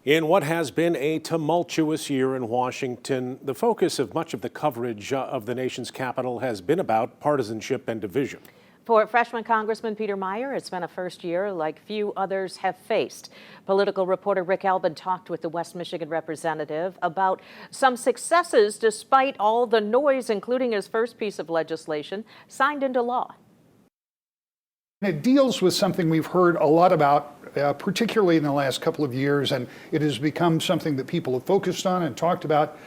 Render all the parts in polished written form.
In what has been a tumultuous year in Washington, the focus of much of the coverage of the nation's capital has been about partisanship and division. For freshman Congressman Peter Meijer, it's been a first year like few others have faced. Political reporter Rick Albin talked with the West Michigan representative about some successes despite all the noise, including his first piece of legislation signed into law. It deals with something we've heard a lot about, particularly in the last couple of years, and it has become something that people have focused on and talked about,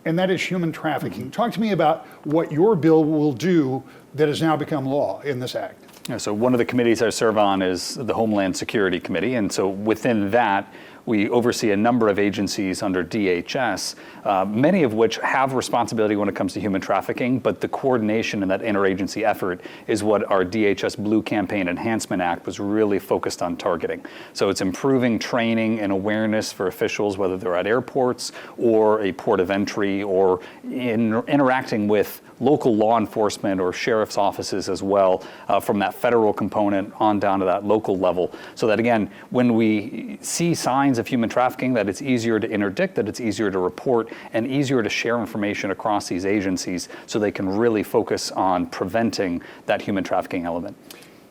and that is human trafficking. Talk to me about what your bill will do that has now become law in this act. Yeah, so one of the committees I serve on is the Homeland Security Committee, and so within that, we oversee a number of agencies under DHS, many of which have responsibility when it comes to human trafficking, but the coordination in that interagency effort is what our DHS Blue Campaign Enhancement Act was really focused on targeting. So it's improving training and awareness for officials, whether they're at airports or a port of entry or interacting with local law enforcement or sheriff's offices as well, from that federal component on down to that local level. So that again, when we see signs of human trafficking, that it's easier to interdict, that it's easier to report, and easier to share information across these agencies so they can really focus on preventing that human trafficking element.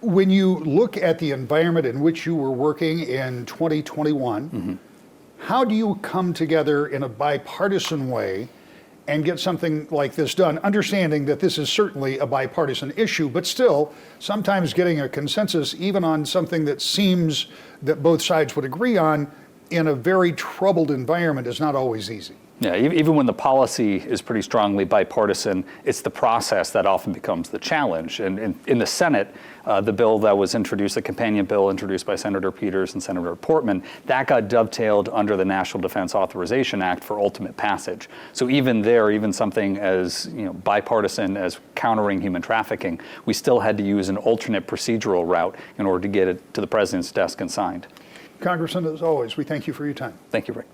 When you look at the environment in which you were working in 2021, how do you come together in a bipartisan way and get something like this done, understanding that this is certainly a bipartisan issue, but still sometimes getting a consensus even on something that seems that both sides would agree on in a very troubled environment is not always easy. Yeah, even when the policy is pretty strongly bipartisan, it's the process that often becomes the challenge. And in the Senate, the bill that was introduced, the companion bill introduced by Senator Peters and Senator Portman, that got dovetailed under the National Defense Authorization Act for ultimate passage. So even there, even something as bipartisan as countering human trafficking, we still had to use an alternate procedural route in order to get it to the president's desk and signed. Congressman, as always, we thank you for your time. Thank you, Rick.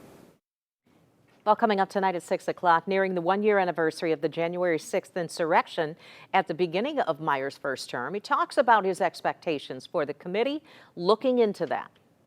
Well, coming up tonight at 6 o'clock, nearing the one-year anniversary of the January 6th insurrection at the beginning of Meijer's first term, he talks about his expectations for the committee looking into that.